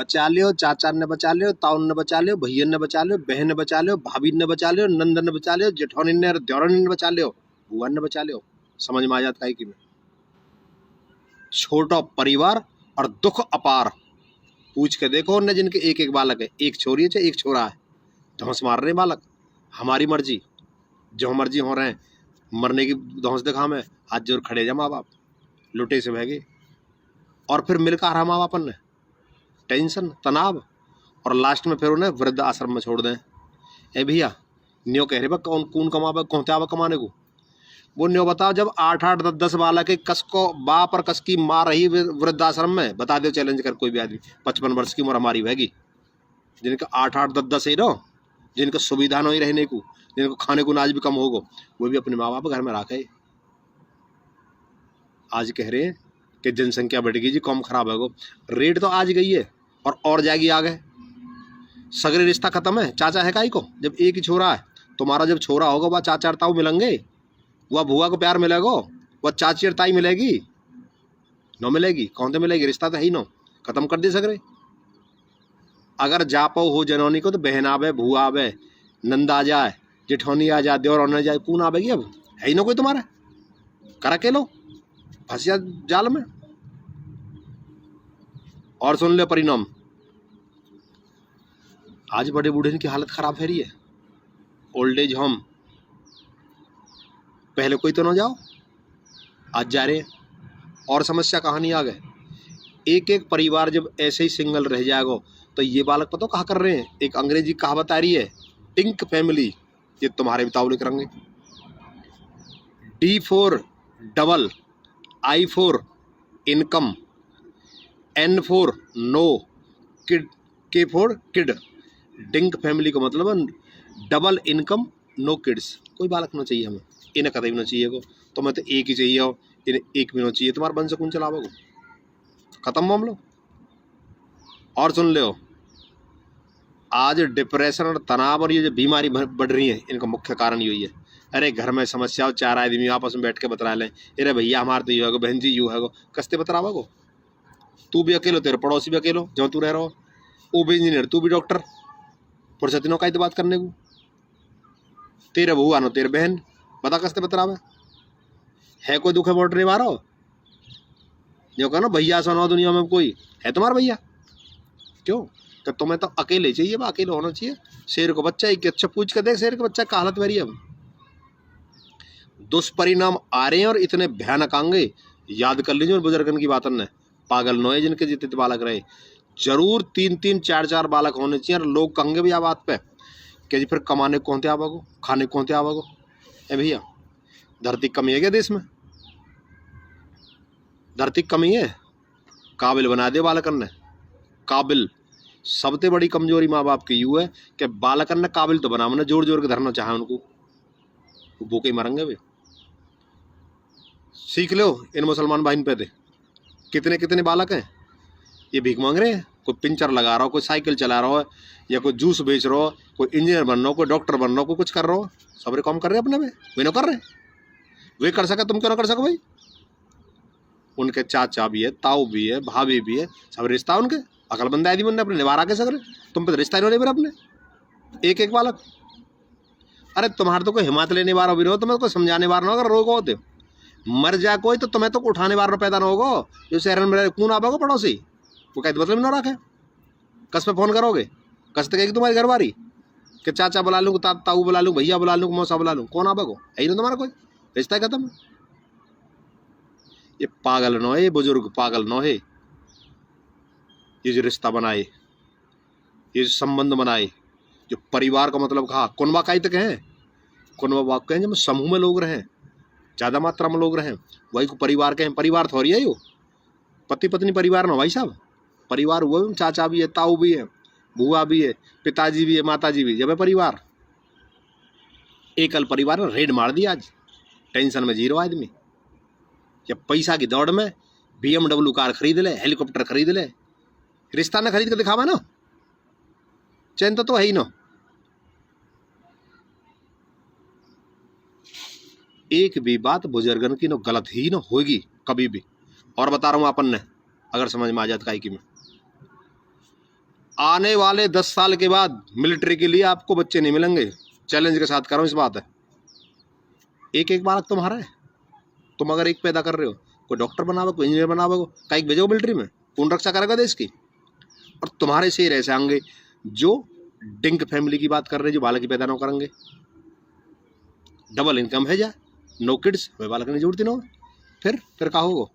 बचा लियो, चाचा ने बचा लियो, ताउन ने बचा लियो, भैया ने बचा लियो, बहन ने बचा लियो, भाभी ने बचा लियो, नंदन ने बचा लियो, जेठौनी ने द्योरनी ने बचा लियो, बुआ ने बचा लियो। समझ में आ जाता है कि मैं छोटा परिवार और दुख अपार। पूछ के देखो उनने जिनके एक एक बालक है, एक छोरी है चाहे एक छोरा है, धौंस मार रहे बालक। हमारी मर्जी, जो मर्जी हो रहे हैं, मरने की धौंस दिखा में हाथ जोड़ खड़े जा माँ बाप, लुटे से बहगे। और फिर मिलकर हरा माँ बापन ने टेंशन तनाव, और लास्ट में फिर उन्हें वृद्ध आश्रम में छोड़ दें। ए भैया न्यो कह रहे बा कौन कौन कमावे, कौन आवा कमाने को। वो न्यो बताओ, जब 8-8 10-10 बालक के कस को बाप और कस की मार रही वृद्धाश्रम में, बता दो चैलेंज कर कोई भी आदमी 55 वर्ष की उम्र हमारी होगी, जिनका 8-8 10-10 ही रहो, जिनका सुविधा नहीं रहने को, जिनको खाने को नाज भी कम होगा, वो भी अपने माँ बाप घर में रखे। आज कह रहे हैं कि जनसंख्या बढ़ गई जी, कम खराब है, रेट तो आज गई है और जाएगी आगे। सगरे रिश्ता खत्म है, चाचा है काई को, जब एक ही छोरा है। तुम्हारा जब छोरा होगा वह चाचा और ताऊ मिलेंगे, वह बुआ को प्यार मिलेगा, वह चाची और ताई मिलेगी, नो मिलेगी, कौन तो मिलेगी, रिश्ता तो है ही नो, खत्म कर दे सगरे। अगर जा पाओ हो जनौनी को तो बहन आवे, भूआ आवे, नंद आ जाए, जेठौनी आ जाए, देवर आ जाए, कौन आवेगी, अब है ही नो कोई तुम्हारा, करा के लो फंसिया जाल में। और सुन ले परिणाम, आज बड़े बूढ़े की हालत खराब है रही है। ओल्ड एज होम, पहले कोई तो ना जाओ, आज जा रहे हैं। और समस्या कहानी आ गए, एक एक परिवार जब ऐसे ही सिंगल रह जाएगा तो ये बालक पता कहाँ कर रहे हैं। एक अंग्रेजी कहावत आ रही है, टिंक फैमिली, ये तुम्हारे भी ताउले करेंगे। D for double, I for income, N for no, kid, K for kid. DINK family का मतलब है डबल इनकम नो किड्स। कोई बालक ना चाहिए हमें, इन्हें कदम ना चाहिए को, तो मैं तो एक ही चाहिए हो, इन्हें एक भी ना चाहिए। तुम्हारे बंश कौन चलावो, खत्म मामलो। और सुन लो, आज डिप्रेशन और तनाव और ये जो बीमारी बढ़ रही है, इनका मुख्य कारण यही है। अरे घर में समस्या हो, 4 आदमी आपस में बैठ के बतला लें, अरे भैया हमारे तो यू है, बहन जी यू है, कस्ते बतरावा को। तू भी अकेलो, तेरे पड़ोसी भी अकेलो, जो तू रह रहा हो, वो भी इंजीनियर, तू भी डॉक्टर, फुर्सतिनों का ही तो बात करने को। तेरे बहू आनो, तेरे बहन, बता कस्ते बतरावे है, कोई दुख है बोटने मारो, जो कहो ना भैया सुनो दुनिया में कोई है तुम्हारा भैया, क्यों तो तुम्हें तो अकेले चाहिए, अकेले होना चाहिए। शेर को बच्चा एक अच्छा पूछ कर देख, शेर का बच्चा का हालत मेरी। अब दुष्परिणाम आ रहे हैं और इतने भयानक आएंगे, याद कर लीजिए बुजुर्गन की बातन ने, पागल नोए जिनके जितने बालक रहे, जरूर 3-3 4-4 बालक होने चाहिए। और लोग कहेंगे भी आ बात पे कि जी फिर कमाने कौन थे आवागो, खाने कौन थे आवागो। ए भैया धरती कमी है क्या देश में, धरती कमी है, काबिल बना दे बालकन ने, काबिल। सबसे बड़ी कमजोरी माँ बाप की यू है कि बालकन ने काबिल तो बना, मैंने जोर जोर के धरना चाहे उनको, भूखे मरेंगे वे। सीख लो इन मुसलमान भाई पे दे, कितने कितने बालक हैं ये भीख मांग रहे हैं। कोई पिंचर लगा रहा हो, कोई साइकिल चला रहा हो, या कोई जूस बेच रहा हो, कोई इंजीनियर बन रहा हो, कोई डॉक्टर बन रहा हो, कोई कुछ कर रहा हो, सबरे काम कर रहे हैं अपने में, वे ना कर रहे, वे कर सका, तुम क्यों ना कर सको भाई। उनके चाचा भी है, ताऊ भी है, भाभी भी है, सब रिश्ता उनके, अकलमंद आदमी उन्होंने अपने निवारा के सगरे, तुम पे रिश्ता ही नहीं अपने एक एक बालक। अरे तुम्हारे तो कोई हिम्मत लेने वाला भी रहो, तुम्हें कोई समझाने वाला ना, अगर रोग होते मर जा कोई तो तुम्हें तो उठाने वाला पैदा ना होगा। जो शहर में कौन आवेगा पड़ोसी, वो कहते मतलब ना रखे, कस पे फोन करोगे, कस तो कहेगी तुम्हारी घरवारी कि चाचा बुला लूँ, ताऊ बुला लूँ, भैया बुला लूँ, मौसा बुला लूँ, कौन आवेगा, है ही ना तुम्हारा कोई, रिश्ता ही खत्म। ये पागल नो है, ये बुजुर्ग पागल नो है, ये जो रिश्ता बनाए, ये जो संबंध बनाए, जो परिवार का मतलब कहा, कुनबा का ही तक है, कुनबा बाप कहें जब समूह में लोग रहें, ज़्यादा मात्रा में लोग रहें, वही को परिवार कहें। परिवार थोड़ी है यो, पति पत्नी परिवार ना भाई साहब, परिवार हुआ भी, चाचा भी है, ताऊ भी है, बुआ भी है, पिताजी भी है, माताजी भी, जब है परिवार। एकल परिवार ने रेड मार दिया आज, टेंशन में जीरो आदमी, या पैसा की दौड़ में BMW कार खरीद ले, हेलीकॉप्टर खरीद ले, रिश्ता ना खरीद के दिखावा ना, चैन तो है ही ना। एक भी बात बुजुर्गन की ना गलत ही ना होगी कभी भी। और बता रहा हूँ अपन ने, अगर समझ में आ जाता है कि मैं आने वाले 10 साल के बाद मिलिट्री के लिए आपको बच्चे नहीं मिलेंगे, चैलेंज के साथ कर रहा हूँ इस बात है। एक एक बालक तुम्हारा है, तुम अगर एक पैदा कर रहे हो, कोई डॉक्टर बनाओ, कोई इंजीनियर बनाओ, कहीं भेजो मिलिट्री में, कौन रक्षा करेगा देश की? और तुम्हारे से ऐसे आएंगे जो डिंक फैमिली की बात कर रहे हैं, जो बालक ही पैदा ना करेंगे। डबल इनकम है जा, नो किड्स, हमें बालक नहीं जोड़ती ना। फिर कहा होगा,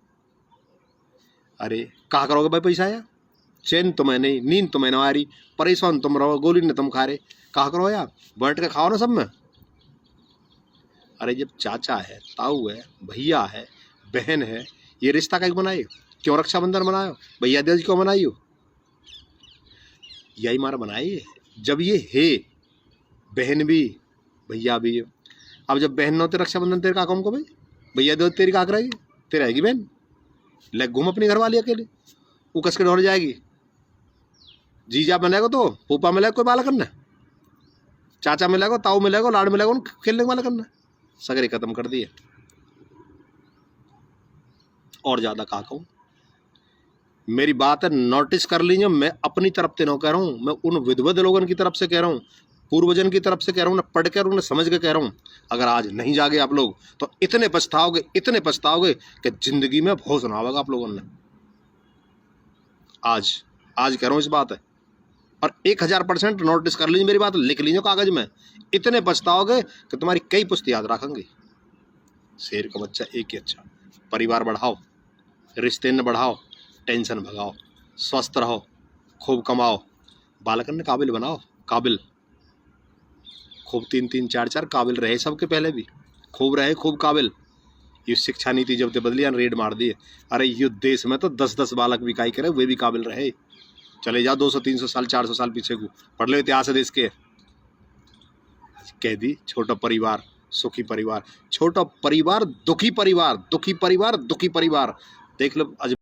अरे कहा करोगे भाई पैसा आया, चैन तुम्हें नहीं, नींद तुम्हें ना आ रही, परेशान तुम रहो, गोली ने तुम खा रहे, कहा करो यार, बैठ के खाओ ना सब में। अरे जब चाचा है, ताऊ है, भैया है, बहन है, ये रिश्ता कहीं बनाए? क्यों रक्षाबंधन बनायो, भैया दूज क्यों बनाइयो? यही मारा बनाइए जब ये है, बहन भी भैया भी। अब जब बहन न तो रक्षाबंधन तेरे का काम को भाई, भैया दूज तेरी का रहेगी, तेरी रहेगी बहन, ले घूम अपनी घरवाली अकेले, वो कस के डर जाएगी। जीजा मिलेगा तो फूफा मिलेगा कोई बाला करना, चाचा मिलेगा, ताऊ मिलेगा, लाड़ मिलेगा, उन खेलने वाला करना, सगरे खत्म कर दिए। और ज्यादा कहा कहूँ, मेरी बात है नोटिस कर लीजिए, मैं अपनी तरफ से ना कह रहा हूँ, मैं उन विधवद लोगों की तरफ से कह रहा हूँ, पूर्वजन की तरफ से कह रहा हूँ, ना पढ़ कर उन्हें समझ के कह रहा हूँ। अगर आज नहीं जागे आप लोग तो इतने पछताओगे, इतने पछताओगे कि जिंदगी में बहुत सुना होगा आप लोगों ने। आज कह रहा हूँ इस बात है, और 1000% नोटिस कर लीजिए मेरी बात, लिख लीजिए कागज में, इतने पछताओगे कि तुम्हारी कई पुश्त याद रखेंगे। शेर का बच्चा एक ही अच्छा, परिवार बढ़ाओ, रिश्ते न बढ़ाओ, टेंशन भगाओ, स्वस्थ रहो, खूब कमाओ, बालकन ने काबिल बनाओ, काबिल खूब 3-3 4-4 काबिल रहे, सबके पहले भी खूब रहे, खूब काबिल। ये शिक्षा नीति जब से बदली, रेड मार दिए। अरे ये देश में तो 10-10 बालक भी काई करे, वे भी काबिल रहे। चले जाओ 200-300 साल 400 साल पीछे को, पढ़ लो इतिहास है देश के। कह दी छोटा परिवार सुखी परिवार, छोटा परिवार दुखी परिवार, दुखी परिवार दुखी परिवार। देख लो आज